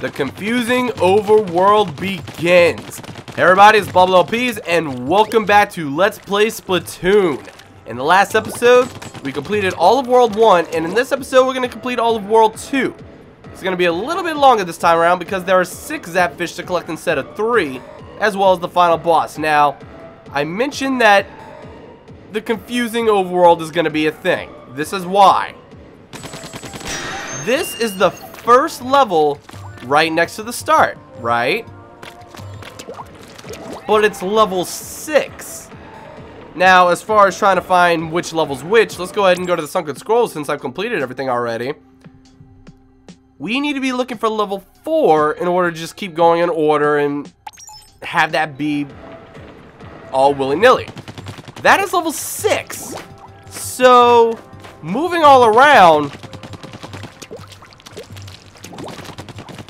The confusing overworld begins. Hey everybody, it's BONDofGAMES, and welcome back to Let's Play Splatoon. In the last episode, we completed all of World 1, and in this episode, we're going to complete all of World 2. It's going to be a little bit longer this time around because there are 6 Zapfish to collect instead of 3, as well as the final boss. Now, I mentioned that the confusing overworld is going to be a thing. This is why. This is the first level right next to the start, right? But it's level 6. Now, as far as trying to find which level's which, let's go ahead and go to the Sunken scrolls since I've completed everything already. We need to be looking for level 4 in order to just keep going in order and have that be all willy-nilly. That is level 6. So, moving all around,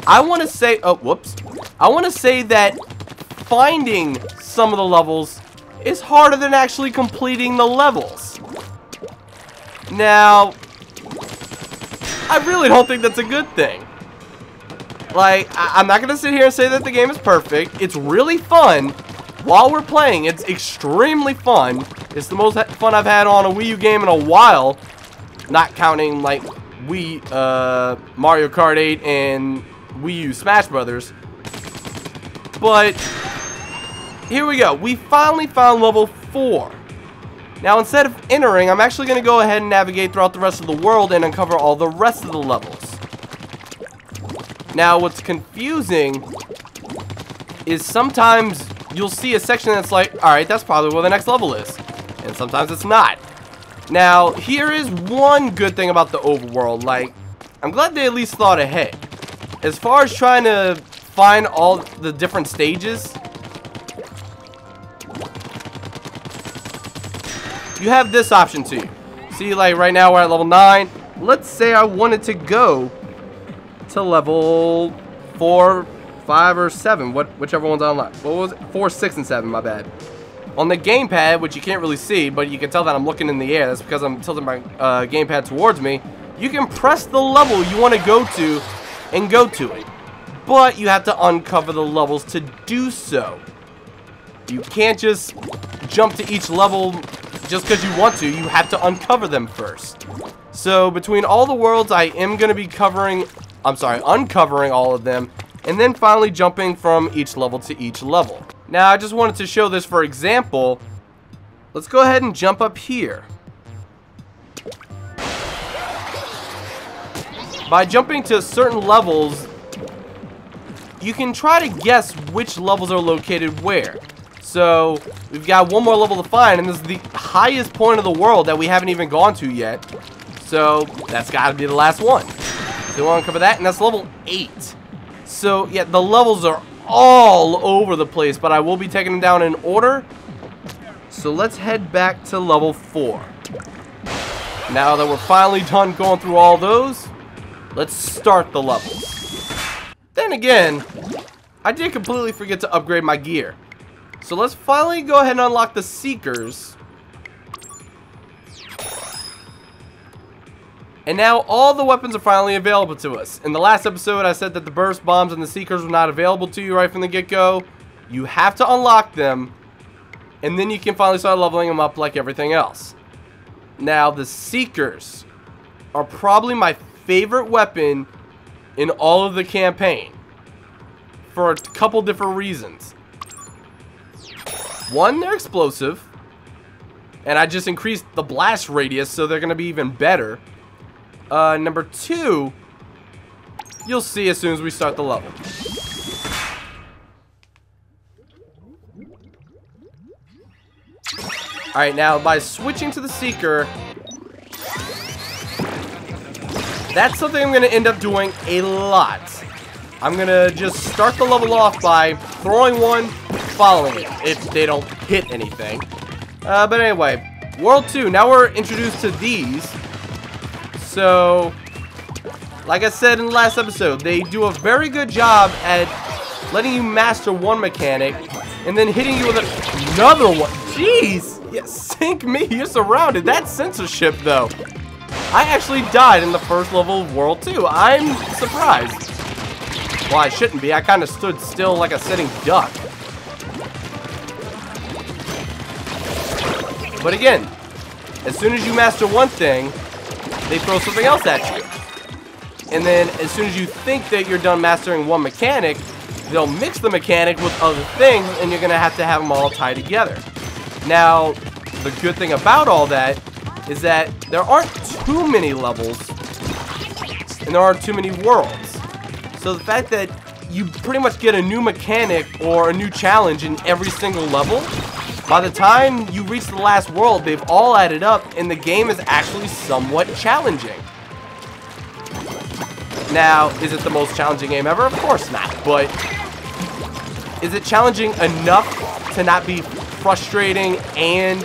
I want to say, I want to say that finding some of the levels is harder than actually completing the levels. Now, I really don't think that's a good thing. Like, I'm not going to sit here and say that the game is perfect. It's really fun. While we're playing, it's extremely fun. It's the most fun I've had on a Wii U game in a while. Not counting, like, Mario Kart 8 and Wii U Smash Brothers. But here we go. We finally found level 4. Now, instead of entering, I'm actually going to go ahead and navigate throughout the rest of the world and uncover all the rest of the levels. Now, what's confusing is sometimes you'll see a section that's like, alright, that's probably where the next level is. And sometimes it's not. Now, here is one good thing about the overworld. Like, I'm glad they at least thought ahead. As far as trying to find all the different stages, you have this option too. See, like right now we're at level 9. Let's say I wanted to go to level 4, 5, or 7. Whichever one's unlocked. What was it? 4, 6, and 7, my bad. On the gamepad, which you can't really see, but you can tell that I'm looking in the air. That's because I'm tilting my gamepad towards me. You can press the level you want to go to and go to it. But you have to uncover the levels to do so. You can't just jump to each level just because you want to. You have to uncover them first. So between all the worlds, I am going to be uncovering all of them, and then finally jumping from each level to each level. Now, I just wanted to show this for example. Let's go ahead and jump up here. By jumping to certain levels, you can try to guess which levels are located where. So, we've got one more level to find, and this is the highest point of the world that we haven't even gone to yet. So, that's got to be the last one. So, we want to cover that, and that's level 8. So, yeah, the levels are all over the place, but I will be taking them down in order. So, let's head back to level 4. Now that we're finally done going through all those, let's start the levels. Then again, I did completely forget to upgrade my gear. So let's finally go ahead and unlock the Seekers. And now all the weapons are finally available to us. In the last episode, I said that the burst bombs and the Seekers were not available to you right from the get-go. You have to unlock them, and then you can finally start leveling them up like everything else. Now, the Seekers are probably my favorite weapon in all of the campaign for a couple different reasons. One, they're explosive, and I just increased the blast radius, so they're going to be even better. Number 2, you'll see as soon as we start the level. Alright, now by switching to the Seeker, that's something I'm going to end up doing a lot. I'm going to just start the level off by throwing one, following it, if they don't hit anything. But anyway, World 2, now we're introduced to these. So, like I said in the last episode, they do a very good job at letting you master one mechanic, and then hitting you with another one. Jeez! Yeah, sink me, you're surrounded. That's censorship, though. I actually died in the first level of World 2. I'm surprised. Well, I shouldn't be. I kind of stood still like a sitting duck. But again, as soon as you master one thing, they throw something else at you. And then as soon as you think that you're done mastering one mechanic, they'll mix the mechanic with other things, and you're going to have them all tied together. Now, the good thing about all that is that there aren't too many levels, and there aren't too many worlds. So the fact that you pretty much get a new mechanic or a new challenge in every single level, by the time you reach the last world, they've all added up, and the game is actually somewhat challenging. Now, is it the most challenging game ever? Of course not, but is it challenging enough to not be frustrating and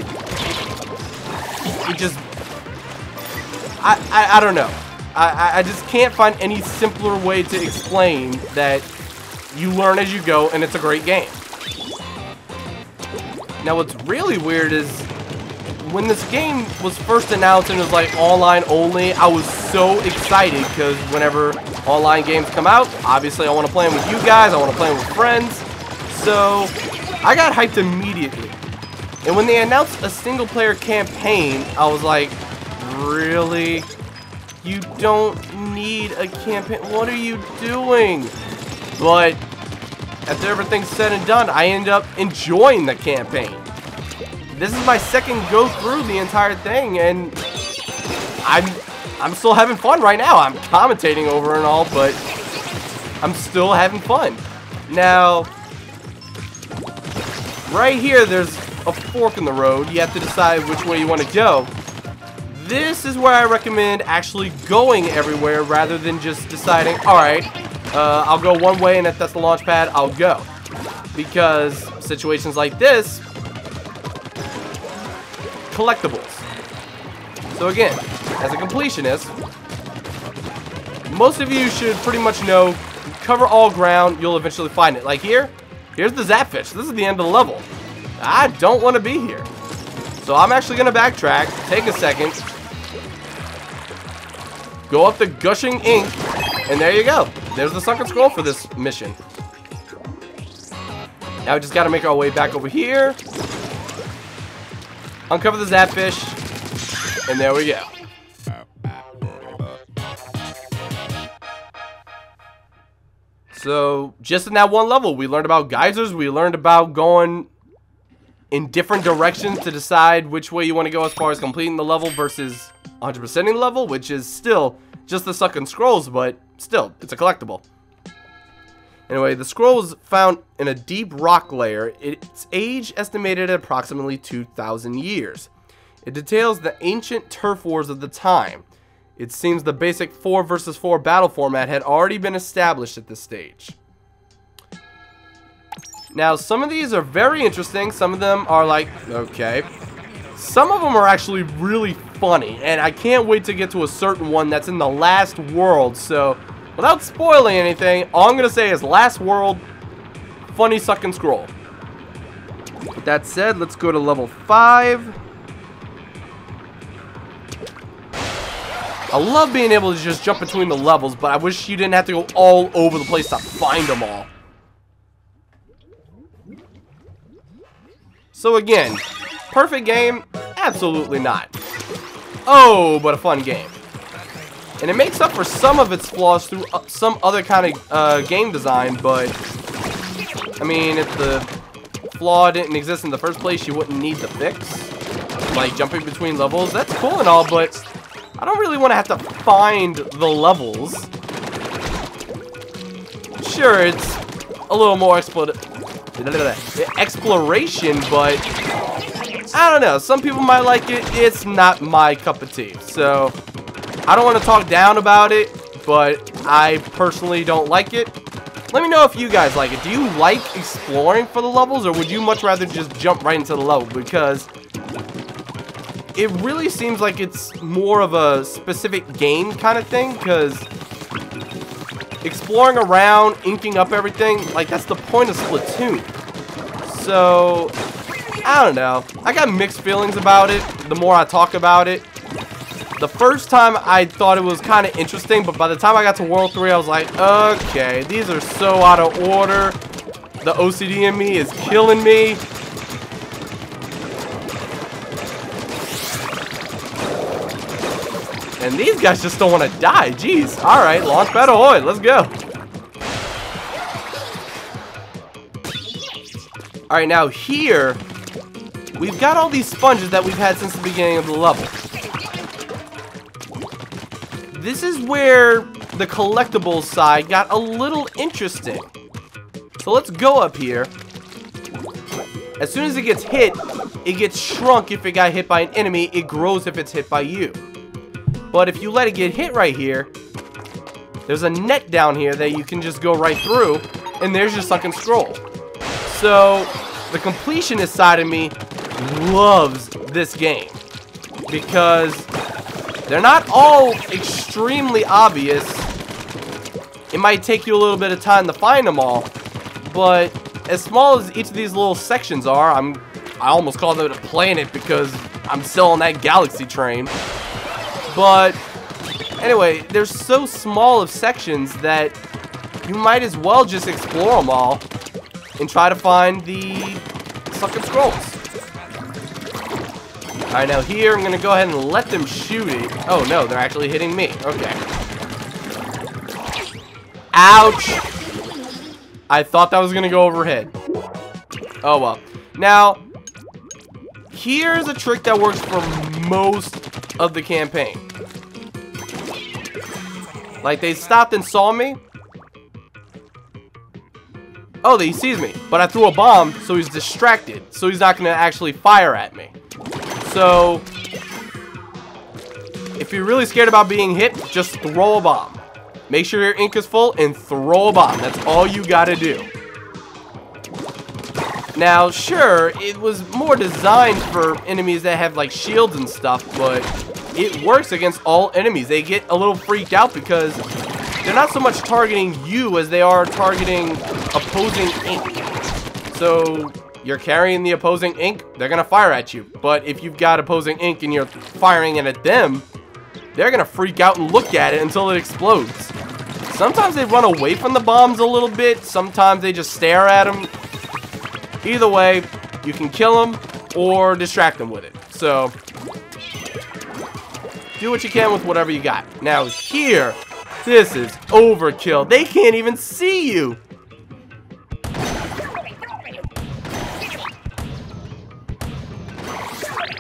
it just... I don't know. I just can't find any simpler way to explain that you learn as you go, and it's a great game. Now, what's really weird is when this game was first announced and it was like online only, I was so excited because whenever online games come out, obviously I want to play them with you guys, I want to play them with friends. So I got hyped immediately. And when they announced a single player campaign, I was like, really? You don't need a campaign. What are you doing? But after everything's said and done, I ended up enjoying the campaign. This is my second go through the entire thing, and I'm still having fun right now. I'm commentating over and all, but I'm still having fun. Now, right here, there's a fork in the road. You have to decide which way you want to go. This is where I recommend actually going everywhere rather than just deciding, alright, I'll go one way, and if that's the launch pad, I'll go. Because situations like this, collectibles. So again, as a completionist, most of you should pretty much know, cover all ground, you'll eventually find it. Like here's the Zapfish. This is the end of the level. I don't want to be here. So I'm actually going to backtrack, take a second, go up the gushing ink, and there you go. There's the sunken scroll for this mission. Now we just got to make our way back over here, uncover the Zapfish, and there we go. So, just in that one level, we learned about geysers, we learned about going in different directions to decide which way you want to go as far as completing the level versus 100%ing the level, which is still just the sunken scrolls, but still, it's a collectible. Anyway, the scroll was found in a deep rock layer. Its age estimated at approximately 2,000 years. It details the ancient turf wars of the time. It seems the basic 4 versus 4 battle format had already been established at this stage. Now, some of these are very interesting. Some of them are like, okay. Some of them are actually really funny, and I can't wait to get to a certain one that's in the last world. So, without spoiling anything, all I'm going to say is last world, funny sunken scroll. With that said, let's go to level 5. I love being able to just jump between the levels, but I wish you didn't have to go all over the place to find them all. So again, perfect game? Absolutely not. Oh, but a fun game. And it makes up for some of its flaws through some other kind of game design, but I mean, if the flaw didn't exist in the first place, you wouldn't need the fix. Like jumping between levels, that's cool and all, but I don't really want to have to find the levels. Sure, it's a little more exploration, but I don't know. Some people might like it. It's not my cup of tea. So I don't want to talk down about it, but I personally don't like it. Let me know if you guys like it. Do you like exploring for the levels, or would you much rather just jump right into the level? Because it really seems like it's more of a specific game kind of thing, because exploring around, inking up everything, like that's the point of Splatoon. So, I don't know. I got mixed feelings about it the more I talk about it. The first time I thought it was kind of interesting, but by the time I got to World 3, I was like, okay, these are so out of order. The OCD in me is killing me. And these guys just don't want to die. Jeez. Alright, launch pad ahoy. Let's go. Alright, now here, we've got all these sponges that we've had since the beginning of the level. This is where the collectibles side got a little interesting. So let's go up here. As soon as it gets hit, it gets shrunk if it got hit by an enemy. It grows if it's hit by you. But if you let it get hit right here, there's a net down here that you can just go right through, and there's your sunken scroll. So the completionist side of me loves this game because they're not all extremely obvious. It might take you a little bit of time to find them all, but as small as each of these little sections are, I almost call it a planet because I'm still on that galaxy train. But anyway, they're so small of sections that you might as well just explore them all and try to find the sunken scrolls. Alright, now here I'm going to go ahead and let them shoot it. Oh no, they're actually hitting me. Okay. Ouch! I thought that was going to go overhead. Oh well. Now, here's a trick that works for most of the campaign. Like, they stopped and saw me. Oh, he sees me. But I threw a bomb, so he's distracted. So he's not going to actually fire at me. So, if you're really scared about being hit, just throw a bomb. Make sure your ink is full and throw a bomb. That's all you gotta do. Now, sure, it was more designed for enemies that have like shields and stuff, but it works against all enemies. They get a little freaked out because they're not so much targeting you as they are targeting opposing ink. So, you're carrying the opposing ink, they're gonna fire at you. But if you've got opposing ink and you're firing it at them, they're gonna freak out and look at it until it explodes. Sometimes they run away from the bombs a little bit. Sometimes they just stare at them. Either way, you can kill them or distract them with it. So, do what you can with whatever you got. Now here, this is overkill. They can't even see you.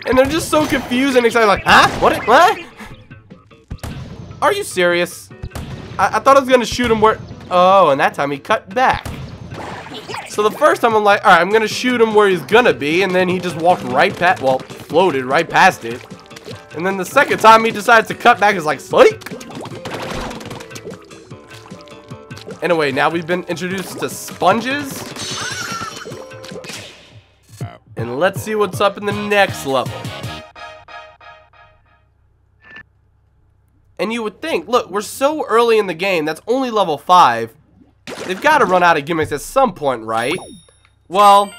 And they're just so confused and excited, like, huh? What? Are you serious? I thought I was going to shoot him where... Oh, and that time he cut back. So the first time I'm like, alright, I'm going to shoot him where he's going to be. And then he just walked right past... Well, floated right past it. And then the second time he decides to cut back, is like, sleep. Anyway, now we've been introduced to sponges. And let's see what's up in the next level. And you would think, look, we're so early in the game, that's only level 5. They've got to run out of gimmicks at some point, right? Well,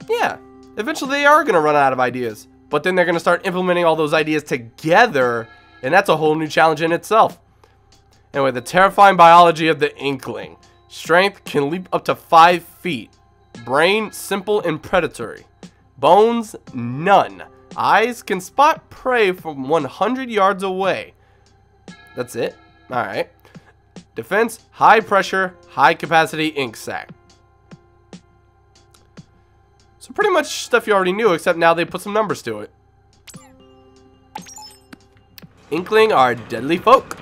yeah. Eventually they are going to run out of ideas. But then they're going to start implementing all those ideas together. And that's a whole new challenge in itself. Anyway, the terrifying biology of the Inkling. Strength can leap up to 5 feet. Brain, simple and predatory. Bones, none. Eyes can spot prey from 100 yards away. That's it. Alright. Defense, high pressure, high capacity ink sac. So pretty much stuff you already knew, except now they put some numbers to it. Inkling are deadly folk.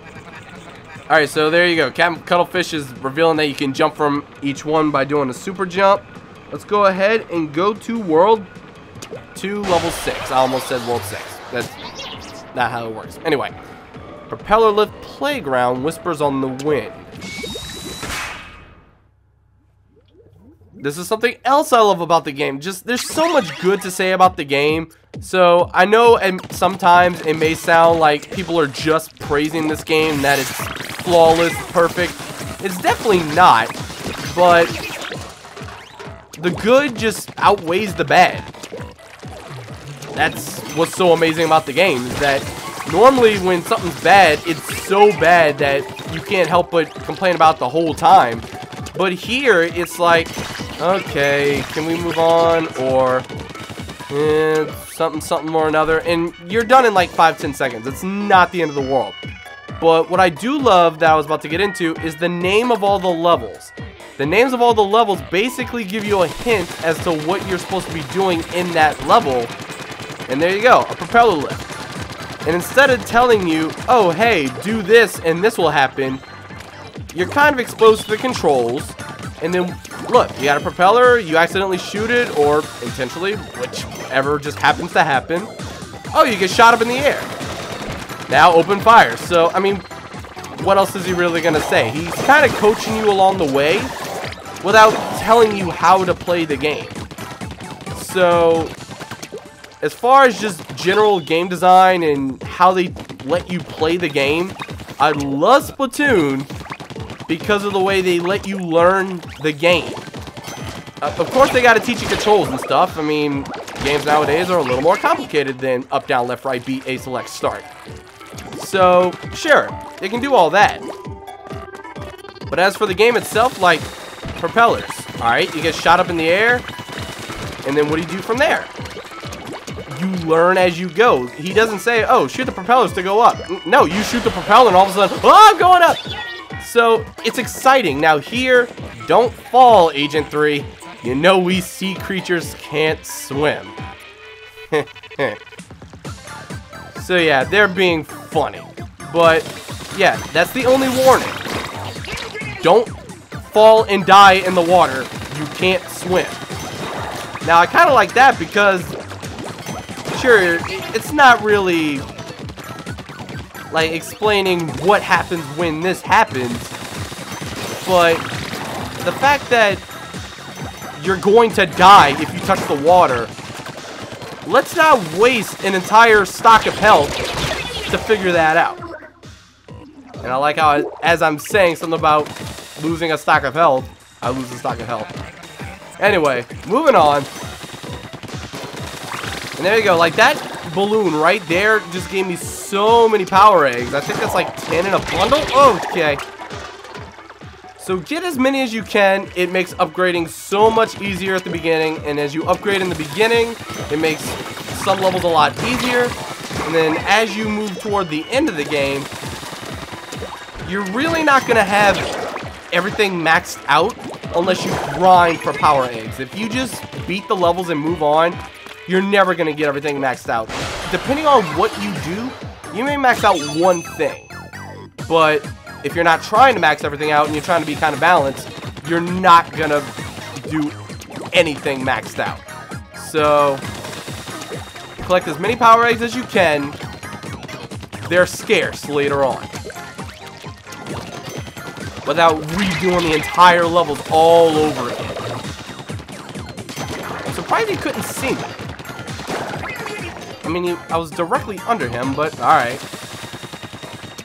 Alright, so there you go. Captain Cuttlefish is revealing that you can jump from each one by doing a super jump. Let's go ahead and go to World 2, Level 6. I almost said World 6. That's not how it works. Anyway. Propeller lift playground, whispers on the wind. This is something else I love about the game. Just, there's so much good to say about the game. So, I know and sometimes it may sound like people are just praising this game, that it's flawless, perfect. It's definitely not. But the good just outweighs the bad. That's what's so amazing about the game, is that Normally, when something's bad, it's so bad that you can't help but complain about the whole time. But here, it's like, okay, can we move on? Or something or another. And you're done in like 5-10 seconds. It's not the end of the world. But what I do love that I was about to get into is the name of all the levels. The names of all the levels basically give you a hint as to what you're supposed to be doing in that level. And there you go, a propeller lift. And instead of telling you, oh, hey, do this and this will happen, you're kind of exposed to the controls. And then, look, you got a propeller, you accidentally shoot it, or intentionally, whichever just happens to happen. Oh, you get shot up in the air. Now open fire. So, I mean, what else is he really going to say? He's kind of coaching you along the way without telling you how to play the game. So, as far as just general game design and how they let you play the game, I love Splatoon because of the way they let you learn the game. Of course, they got to teach you controls and stuff. I mean, games nowadays are a little more complicated than up, down, left, right, B, A, select, start. So, sure, they can do all that. But as for the game itself, like propellers, alright, you get shot up in the air, and then what do you do from there? You learn as you go. He doesn't say, oh, shoot the propellers to go up. No, you shoot the propeller and all of a sudden, oh, I'm going up! So, it's exciting. Now here, don't fall, Agent 3. You know we sea creatures can't swim. So yeah, they're being funny. But, yeah, that's the only warning. Don't fall and die in the water. You can't swim. Now, I kind of like that because, sure, it's not really, like, explaining what happens when this happens. But the fact that you're going to die if you touch the water, let's not waste an entire stock of health to figure that out. And I like how, as I'm saying something about losing a stock of health, I lose a stock of health. Anyway, moving on. And there you go. Like, that balloon right there just gave me so many power eggs. I think that's like 10 in a bundle. Okay. So get as many as you can. It makes upgrading so much easier at the beginning. And as you upgrade in the beginning, it makes some levels a lot easier. And then as you move toward the end of the game, you're really not going to have everything maxed out unless you grind for power eggs. If you just beat the levels and move on, you're never going to get everything maxed out. Depending on what you do, you may max out one thing. But if you're not trying to max everything out and you're trying to be kind of balanced, you're not going to do anything maxed out. So, collect as many power eggs as you can. They're scarce later on. Without redoing the entire levels all over again. I'm surprised he couldn't see me. I mean, I was directly under him, but alright.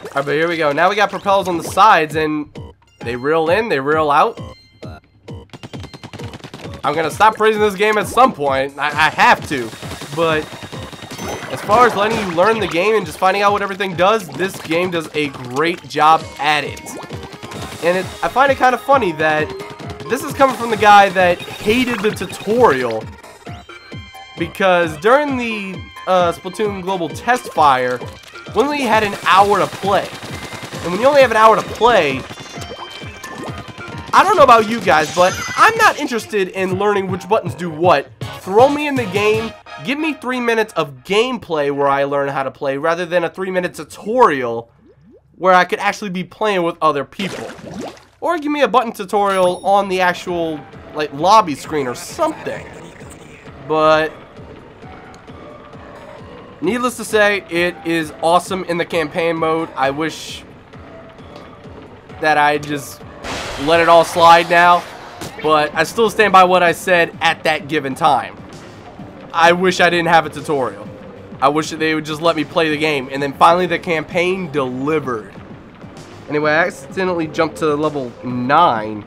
Alright, but here we go. Now we got propellers on the sides, and they reel in, they reel out. I'm gonna stop praising this game at some point. I have to. But as far as letting you learn the game and just finding out what everything does, this game does a great job at it. And I find it kind of funny that this is coming from the guy that hated the tutorial, because during the Splatoon Global Test Fire, we only had an hour to play. And when you only have an hour to play, I don't know about you guys, but I'm not interested in learning which buttons do what. Throw me in the game, give me 3 minutes of gameplay where I learn how to play, rather than a 3-minute tutorial where I could actually be playing with other people. Or give me a button tutorial on the actual, like, lobby screen or something. But needless to say, it is awesome in the campaign mode. I wish that I just let it all slide now. But I still stand by what I said at that given time. I wish I didn't have a tutorial. I wish that they would just let me play the game. And then finally the campaign delivered. Anyway, I accidentally jumped to level 9.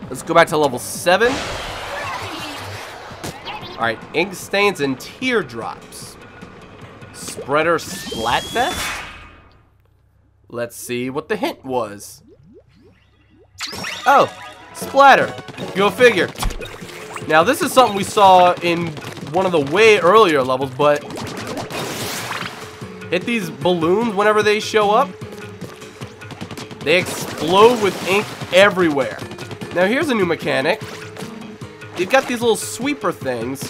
Let's go back to level 7. Alright, ink stains and teardrops. Spreader Splatfest? Let's see what the hint was. Oh, splatter. Go figure. Now, this is something we saw in one of the way earlier levels, but hit these balloons whenever they show up. They explode with ink everywhere. Now, here's a new mechanic. You've got these little sweeper things.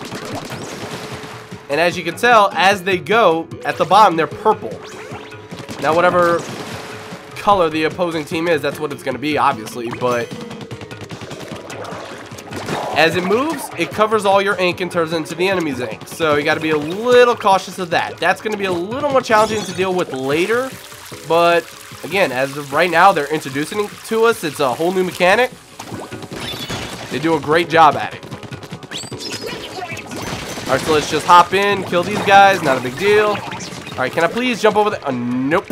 And as you can tell, as they go, at the bottom, they're purple. Now, whatever color the opposing team is, that's what it's going to be, obviously. But as it moves, it covers all your ink and turns into the enemy's ink. So you got to be a little cautious of that. That's going to be a little more challenging to deal with later. But again, as of right now, they're introducing it to us. It's a whole new mechanic. They do a great job at it. Alright, so let's just hop in, kill these guys, not a big deal. Alright, can I please jump over there? Nope.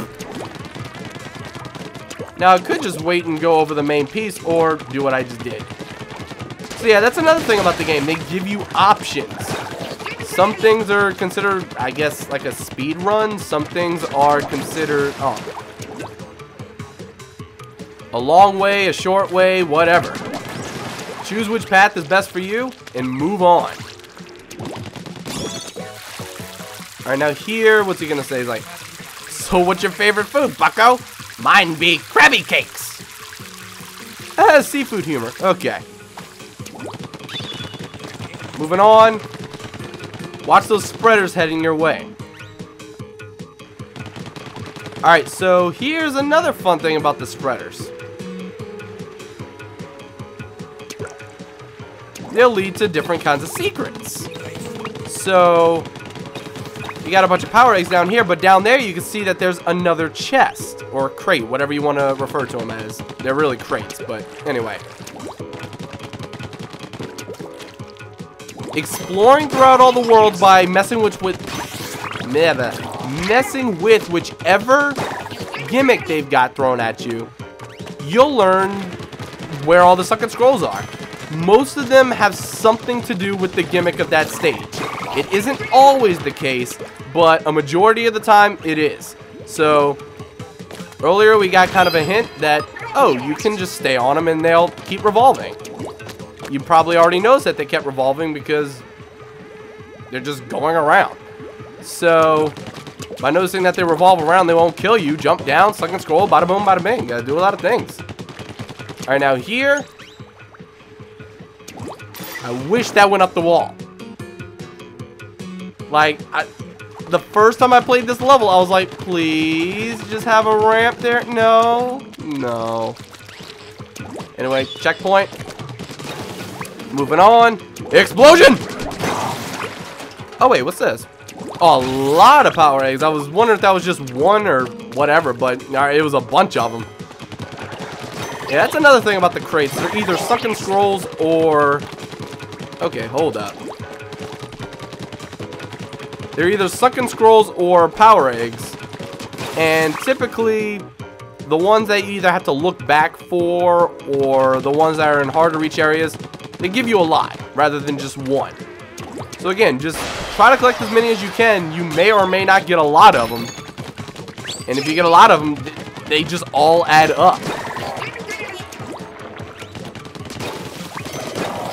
Now, I could just wait and go over the main piece, or do what I just did. So yeah, that's another thing about the game. They give you options. Some things are considered, I guess, like a speed run. Some things are considered, a long way, a short way, whatever. Choose which path is best for you, and move on. Alright, now here, what's he gonna say? He's like, so what's your favorite food, bucko? Mine be Krabby Cakes. Seafood humor. Okay. Moving on. Watch those spreaders heading your way. Alright, so here's another fun thing about the spreaders. They'll lead to different kinds of secrets. So you got a bunch of power eggs down here, but down there you can see that there's another chest or crate, whatever you want to refer to them as. They're really crates, but anyway. Exploring throughout all the world by messing with whichever gimmick they've got thrown at you, you'll learn where all the Sunken Scrolls are. Most of them have something to do with the gimmick of that stage. It isn't always the case, but a majority of the time it is. So earlier we got kind of a hint that, oh, you can just stay on them and they'll keep revolving. You probably already noticed that they kept revolving because they're just going around. So by noticing that they revolve around, they won't kill you. Jump down, Sunken Scroll, bada boom, bada bing. Gotta do a lot of things. Alright, now here, I wish that went up the wall. Like, the first time I played this level, I was like, please just have a ramp there. No. No. Anyway, checkpoint. Moving on. Explosion! Oh, wait, what's this? Oh, a lot of power eggs. I was wondering if that was just one or whatever, but it was a bunch of them. Yeah, that's another thing about the crates. They're either Sunken Scrolls or... Okay, hold up. They're either Sunken Scrolls or power eggs. And typically, the ones that you either have to look back for or the ones that are in hard to reach areas, they give you a lot rather than just one. So again, just try to collect as many as you can. You may or may not get a lot of them. And if you get a lot of them, they just all add up.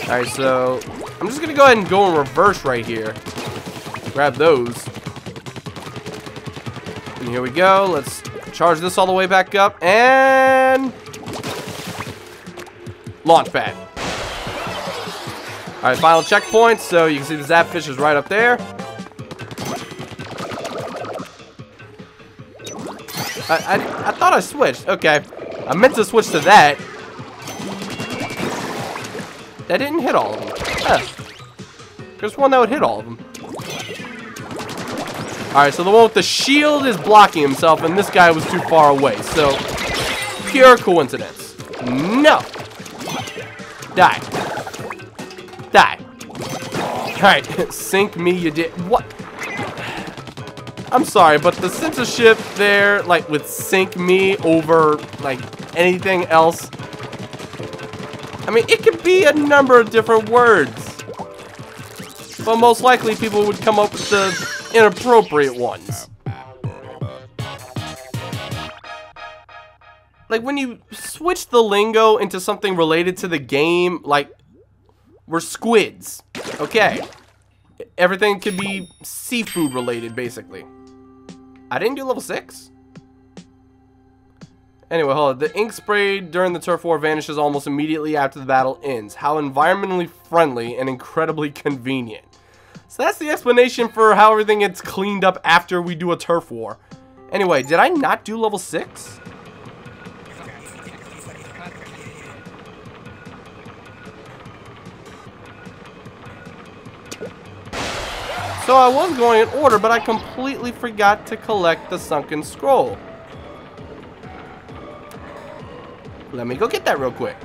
Alright, so I'm just going to go ahead and go in reverse right here. Grab those. And here we go. Let's charge this all the way back up. And... launch pad. Alright, final checkpoint. So you can see the Zapfish is right up there. I thought I switched. Okay. I meant to switch to that. That didn't hit all of them. There's one that would hit all of them. Alright, so the one with the shield is blocking himself, and this guy was too far away. So, pure coincidence. No. Die. Die. Alright, sink me, you did. What? I'm sorry, but the censorship there, like with sink me over, like, anything else. I mean, it could be a number of different words. But most likely people would come up with the inappropriate ones. Like, when you switch the lingo into something related to the game, like, we're squids. Okay. Everything could be seafood related, basically. I didn't do level 6? Anyway, hold on. The ink sprayed during the turf war vanishes almost immediately after the battle ends. How environmentally friendly and incredibly convenient. So that's the explanation for how everything gets cleaned up after we do a turf war. Anyway, did I not do level 6? So I was going in order, but I completely forgot to collect the sunken scroll. Let me go get that real quick.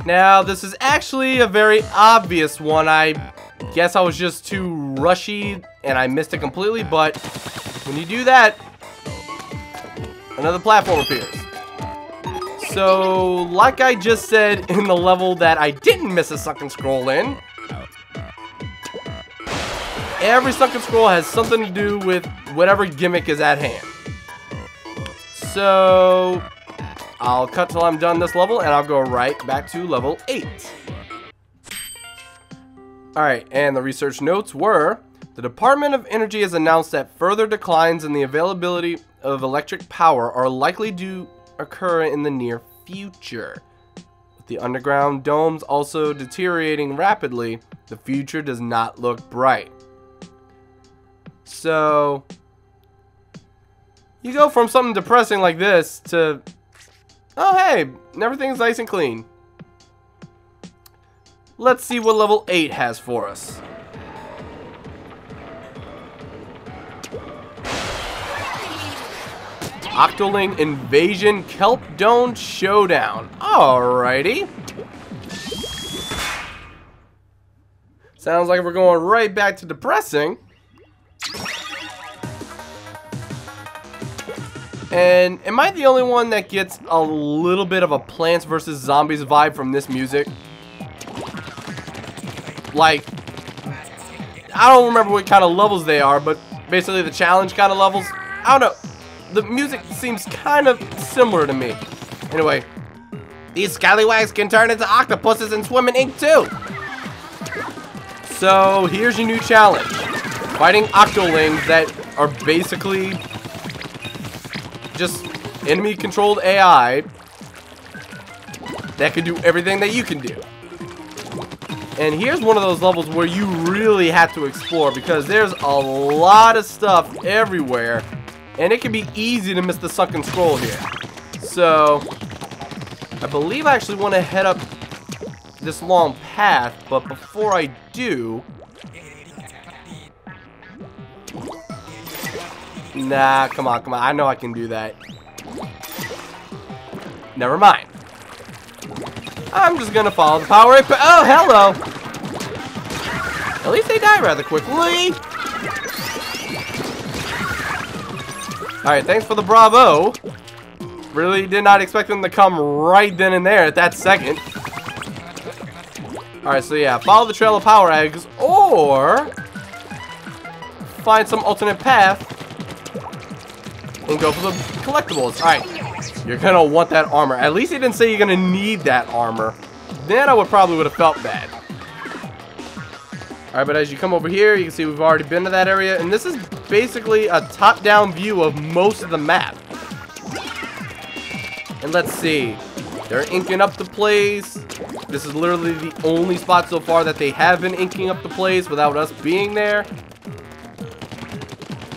Now, this is actually a very obvious one. I guess I was just too rushy and I missed it completely, but when you do that, another platform appears. So, like I just said in the level that I didn't miss a sunken scroll in, every sunken scroll has something to do with whatever gimmick is at hand. So, I'll cut till I'm done this level, and I'll go right back to level 8. Alright, and the research notes were, the Department of Energy has announced that further declines in the availability of electric power are likely to occur in the near future. With the underground domes also deteriorating rapidly, the future does not look bright. So, you go from something depressing like this to, oh hey, everything's nice and clean. Let's see what level 8 has for us. Octoling Invasion Kelp Dome Showdown. Alrighty. Sounds like we're going right back to depressing. And am I the only one that gets a little bit of a Plants vs. Zombies vibe from this music? Like, I don't remember what kind of levels they are, but basically the challenge kind of levels. I don't know. The music seems kind of similar to me. Anyway, these scallywags can turn into octopuses and swim in ink too. So here's your new challenge. Fighting octolings that are basically just enemy controlled AI that can do everything that you can do. And here's one of those levels where you really have to explore because there's a lot of stuff everywhere. And it can be easy to miss the sunken scroll here. So, I believe I actually want to head up this long path, but before I do... Nah, come on, come on. I know I can do that. Never mind. I'm just going to follow the power. Oh, hello! At least they die rather quickly. Alright, thanks for the bravo. Really did not expect them to come right then and there at that second. Alright, so yeah, follow the trail of power eggs or find some alternate path and go for the collectibles. Alright, you're gonna want that armor. At least he didn't say you're gonna need that armor. Then I probably would have felt bad. Alright, but as you come over here, you can see we've already been to that area. And this is basically a top-down view of most of the map. And let's see. They're inking up the place. This is literally the only spot so far that they have been inking up the place without us being there.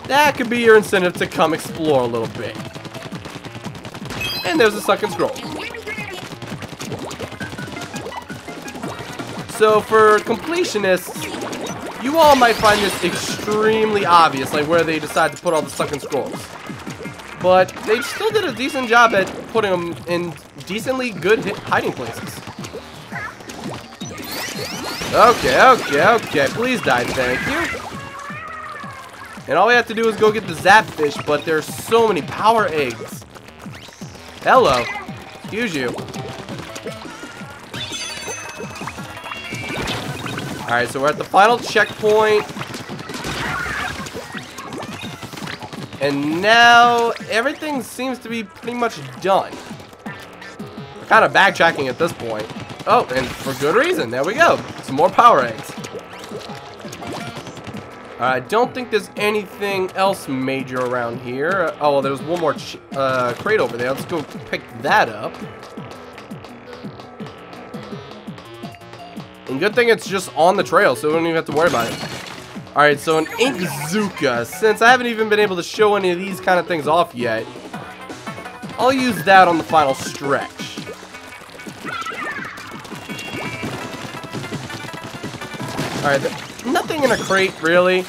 That could be your incentive to come explore a little bit. And there's a sunken scroll. So for completionists, you all might find this extremely obvious, like where they decide to put all the sunken scrolls. But they still did a decent job at putting them in decently good hiding places. Okay. Please die, thank you. And all we have to do is go get the zap fish, but there's so many power eggs. Hello. Excuse you. Alright, so we're at the final checkpoint. And now everything seems to be pretty much done. Kind of backtracking at this point. Oh, and for good reason. There we go. Some more power eggs. I don't think there's anything else major around here. Oh, well, there's one more crate over there. Let's go pick that up. And good thing it's just on the trail, so we don't even have to worry about it. Alright, so an Inkzooka. Since I haven't even been able to show any of these kind of things off yet, I'll use that on the final stretch. Alright, nothing in a crate, really.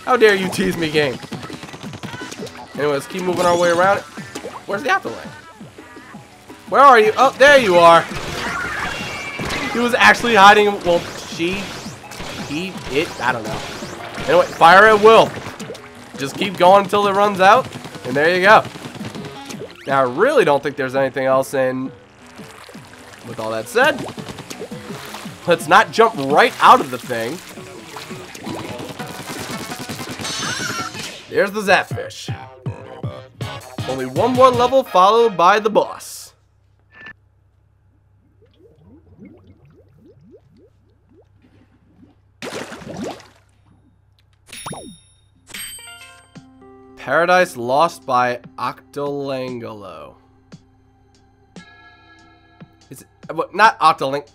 How dare you tease me, game? Anyway, let's keep moving our way around it. Where's the afterlife? Where are you? Oh, there you are. He was actually hiding. Well, he, it, I don't know. Anyway, fire at will. Just keep going until it runs out. And there you go. Now, I really don't think there's anything else in. With all that said, let's not jump right out of the thing. There's the Zapfish. Only one more level followed by the boss. Paradise Lost by Octolangelo. Is it, not Octolangelo.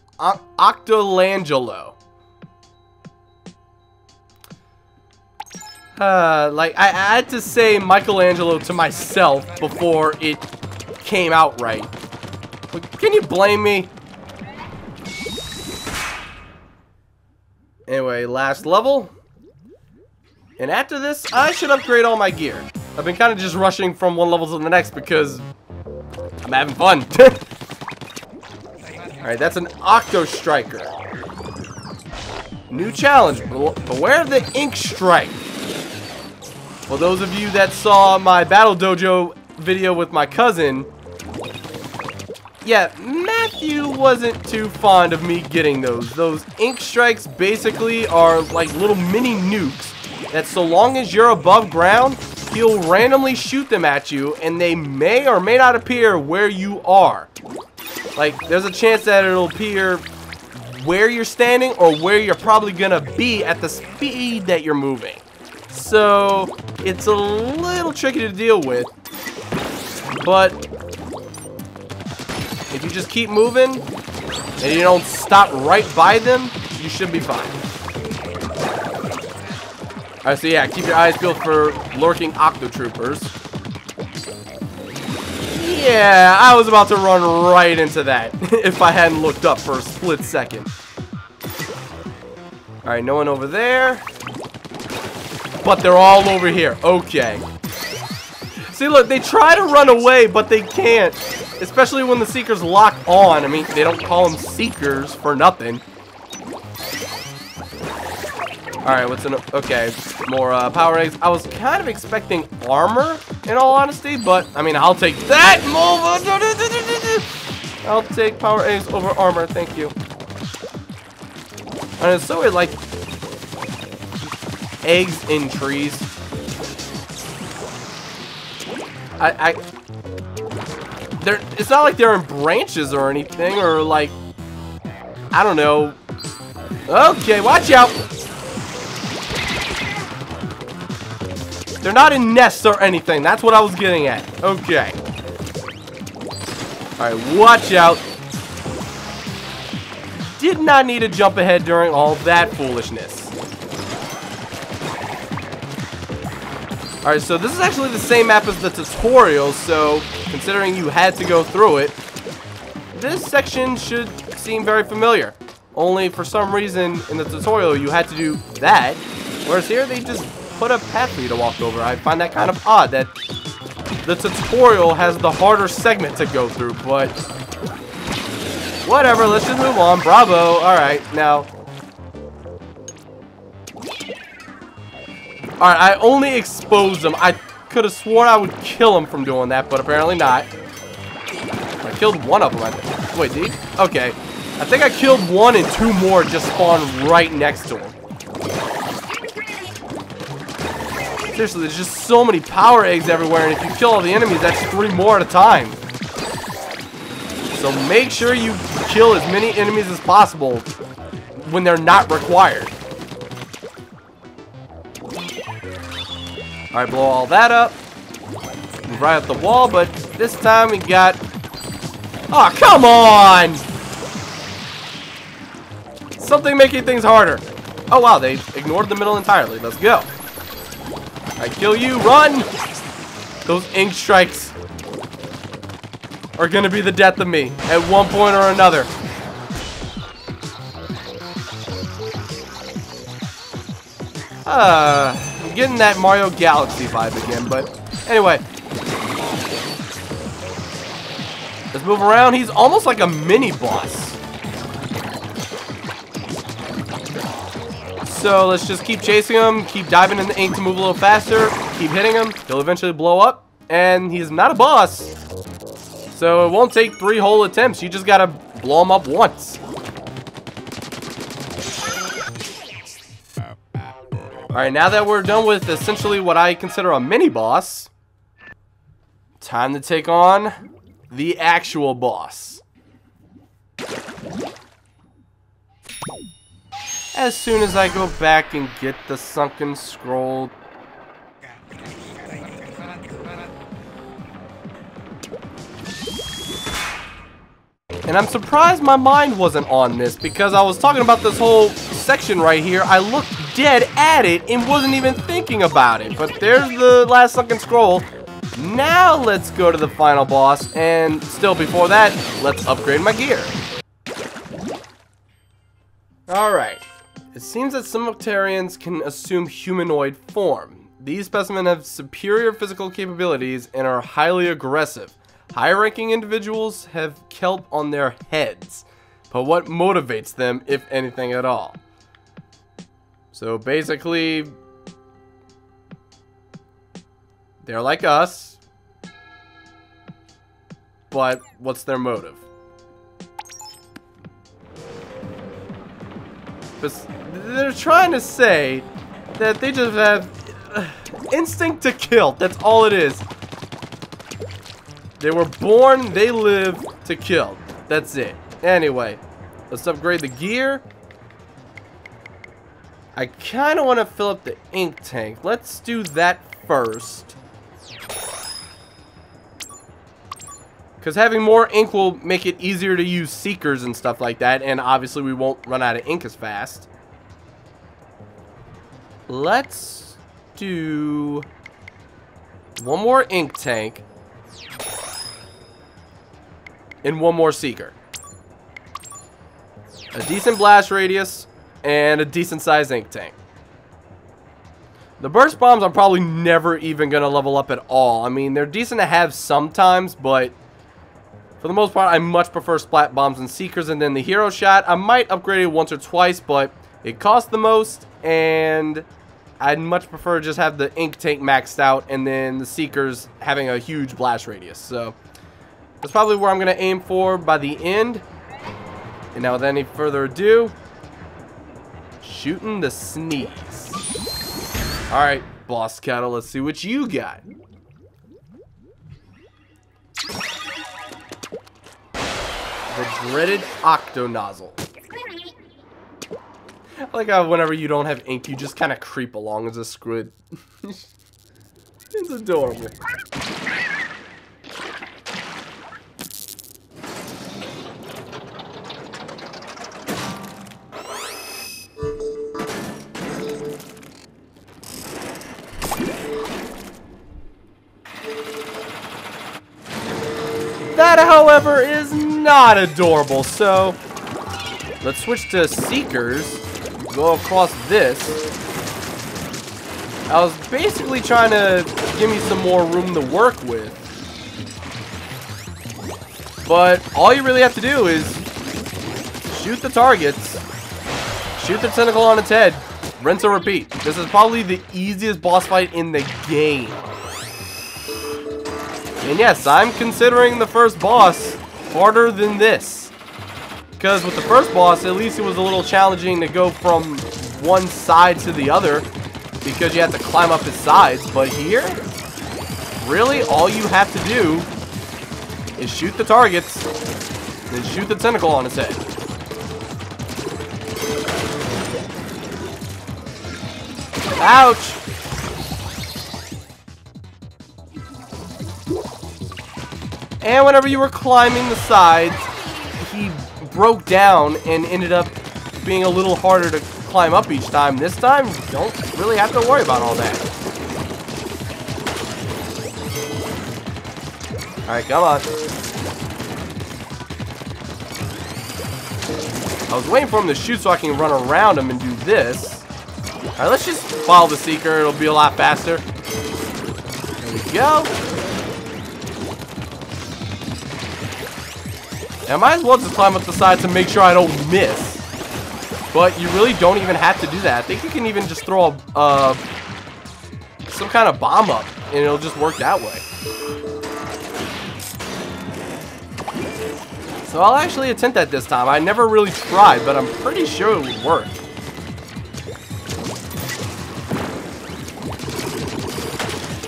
Like, I had to say Michelangelo to myself before it came out right. Can you blame me? Anyway, last level. And after this, I should upgrade all my gear. I've been kind of just rushing from one level to the next because I'm having fun. Alright, that's an Octo Striker. New challenge. Beware of the Ink Strike. For those of you that saw my Battle Dojo video with my cousin, yeah, Matthew wasn't too fond of me getting those. Those Ink Strikes basically are like little mini nukes that so long as you're above ground, he'll randomly shoot them at you and they may or may not appear where you are. Like, there's a chance that it'll appear where you're standing or where you're probably gonna be at the speed that you're moving. So, it's a little tricky to deal with, but if you just keep moving and you don't stop right by them, you should be fine. Alright, so yeah, keep your eyes peeled for lurking Octotroopers. Yeah, I was about to run right into that if I hadn't looked up for a split second. Alright, no one over there. But they're all over here. Okay. See, look, they try to run away, but they can't. Especially when the Seekers lock on. I mean, they don't call them Seekers for nothing. Alright, what's in... Okay, more power eggs. I was kind of expecting armor, in all honesty, but, I mean, I'll take that! I'll take power eggs over armor, thank you. And it's so weird, like... eggs in trees. It's not like they're in branches or anything, or like... I don't know. Okay, watch out! They're not in nests or anything. That's what I was getting at. Okay. Alright, watch out. Did not need to jump ahead during all that foolishness. Alright, so this is actually the same map as the tutorial, so considering you had to go through it, this section should seem very familiar. Only for some reason in the tutorial you had to do that, whereas here they just put a path for you to walk over. I find that kind of odd that the tutorial has the harder segment to go through, but whatever, let's just move on. Bravo. Alright, now. Alright, I only exposed him. I could have sworn I would kill him from doing that, but apparently not. I killed one of them, I think. Wait, did he? Okay. I think I killed one and two more just spawned right next to him. Seriously, there's just so many power eggs everywhere, and if you kill all the enemies, that's 3 more at a time. So make sure you kill as many enemies as possible when they're not required. Alright, blow all that up. Move right up the wall, but this time we got... Oh, come on! Something making things harder. Oh, wow, they ignored the middle entirely. Let's go. I kill you, run! Those ink strikes are gonna be the death of me at one point or another. I'm getting that Mario Galaxy vibe again, but anyway. Let's move around. He's almost like a mini boss. So let's just keep chasing him, keep diving in the ink to move a little faster, keep hitting him. He'll eventually blow up, and he's not a boss. So it won't take 3 whole attempts. You just gotta blow him up once. Alright, now that we're done with essentially what I consider a mini boss, time to take on the actual boss. As soon as I go back and get the Sunken scroll. And I'm surprised my mind wasn't on this, because I was talking about this whole section right here. I looked dead at it and wasn't even thinking about it. But there's the last Sunken scroll. Now let's go to the final boss, and still before that, let's upgrade my gear. Alright. It seems that some Octarians can assume humanoid form. These specimens have superior physical capabilities and are highly aggressive. High-ranking individuals have kelp on their heads, but what motivates them, if anything at all? So basically, they're like us, but what's their motive? They're trying to say that they just have instinct to kill. That's all it is. They were born, they live to kill. That's it. Anyway, let's upgrade the gear. I kind of want to fill up the ink tank. Let's do that first. Because having more ink will make it easier to use seekers and stuff like that. And obviously we won't run out of ink as fast. Let's do one more ink tank. And one more seeker. A decent blast radius. And a decent sized ink tank. The burst bombs I'm probably never even going to level up at all. I mean, they're decent to have sometimes, but for the most part, I much prefer splat bombs and seekers. And then the hero shot, I might upgrade it once or twice, but it costs the most. And I'd much prefer just have the ink tank maxed out and then the seekers having a huge blast radius. So that's probably where I'm going to aim for by the end. And now without any further ado, shooting the sneeze. Alright, boss cattle, let's see what you got. The dreaded octo nozzle. I like how whenever you don't have ink, you just kind of creep along as a squid. It's adorable. That, however, is not adorable, so let's switch to seekers. Go across this. I was basically trying to give me some more room to work with. But all you really have to do is shoot the targets, shoot the tentacle on its head, rinse and repeat. This is probably the easiest boss fight in the game. And yes, I'm considering the first boss harder than this. Because with the first boss, at least it was a little challenging to go from one side to the other because you had to climb up his sides. But here, really, all you have to do is shoot the targets and then shoot the tentacle on his head. Ouch! And whenever you were climbing the sides, he broke down and ended up being a little harder to climb up each time. This time, you don't really have to worry about all that. Alright, come on. I was waiting for him to shoot so I can run around him and do this. Alright, let's just follow the seeker. It'll be a lot faster. There we go. I might as well just climb up the side to make sure I don't miss. But you really don't even have to do that. I think you can even just throw a, some kind of bomb up, and it'll just work that way. So I'll actually attempt that this time. I never really tried, but I'm pretty sure it would work.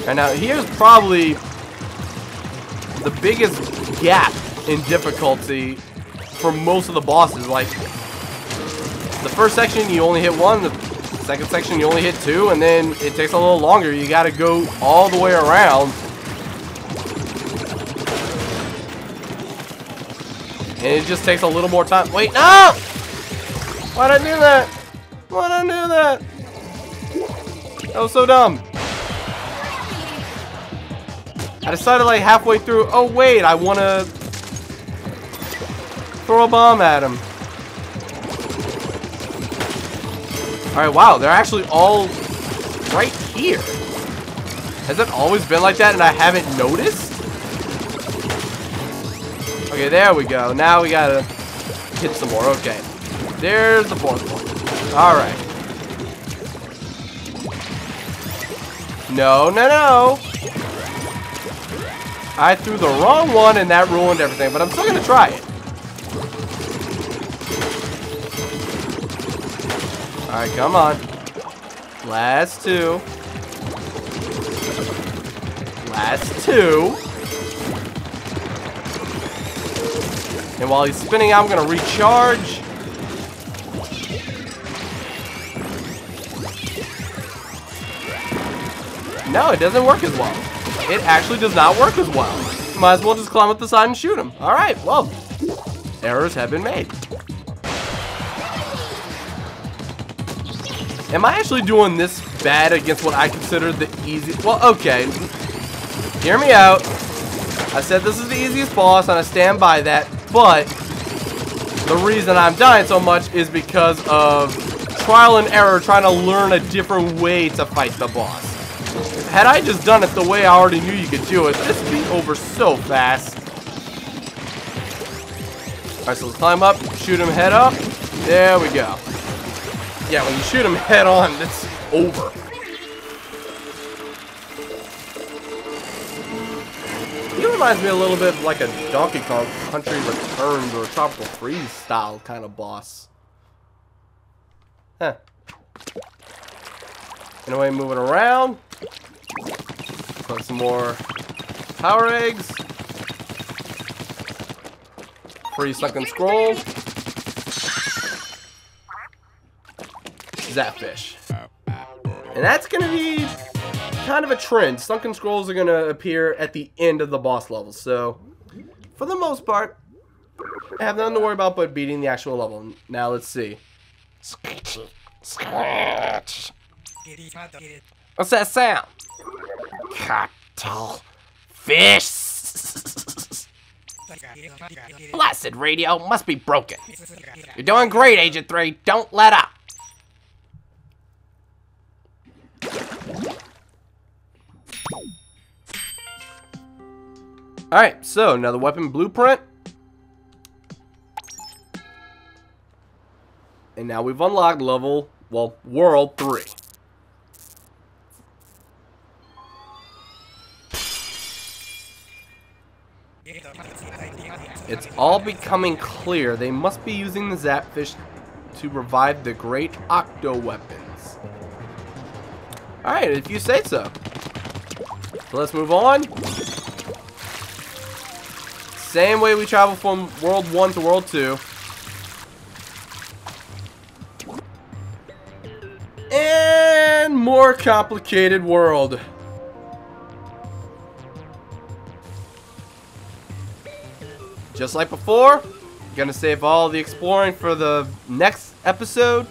And now here's probably the biggest gap in difficulty for most of the bosses. Like, the first section you only hit one, the second section you only hit two, and then it takes a little longer. You gotta go all the way around. And it just takes a little more time. Wait, no! Why'd I do that? Why'd I do that? That was so dumb. I decided like halfway through, oh wait, I wanna throw a bomb at him. Alright, wow, they're actually all right here. Has it always been like that and I haven't noticed? Okay, there we go. Now we gotta hit some more. Okay. There's the fourth one. Alright. No, no, no. I threw the wrong one and that ruined everything, but I'm still gonna try it. Alright, come on. Last two. Last two. And while he's spinning out, I'm gonna recharge. No, it doesn't work as well. It actually does not work as well. Might as well just climb up the side and shoot him. Alright, well, errors have been made. Am I actually doing this bad against what I consider the easiest? Well, okay. Hear me out. I said this is the easiest boss, and I stand by that, but the reason I'm dying so much is because of trial and error trying to learn a different way to fight the boss. Had I just done it the way I already knew you could do it, this would be over so fast. Alright, so let's climb up, shoot him head up. There we go. Yeah, when you shoot him head on, it's over. He reminds me a little bit of like a Donkey Kong Country Returns or a Tropical Freeze style kind of boss. Huh. Anyway, moving around. Put some more power eggs. Free Sunken Scroll. Zapfish. And that's going to be kind of a trend. Sunken Scrolls are going to appear at the end of the boss levels. So, for the most part, I have nothing to worry about but beating the actual level. Now, let's see. Scratch. What's that sound? Cattle. Fish. Blessed radio must be broken. You're doing great, Agent 3. Don't let up. Alright, so another weapon blueprint. And now we've unlocked level, well, world 3. It's all becoming clear. They must be using the Zapfish to revive the great octo weapons. Alright, if you say so. So let's move on. Same way we travel from World 1 to World 2. And more complicated world. Just like before, I'm gonna save all the exploring for the next episode.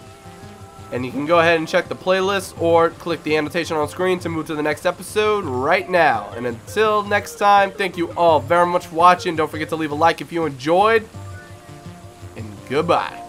And you can go ahead and check the playlist or click the annotation on screen to move to the next episode right now. And until next time, thank you all very much for watching. Don't forget to leave a like if you enjoyed. And goodbye.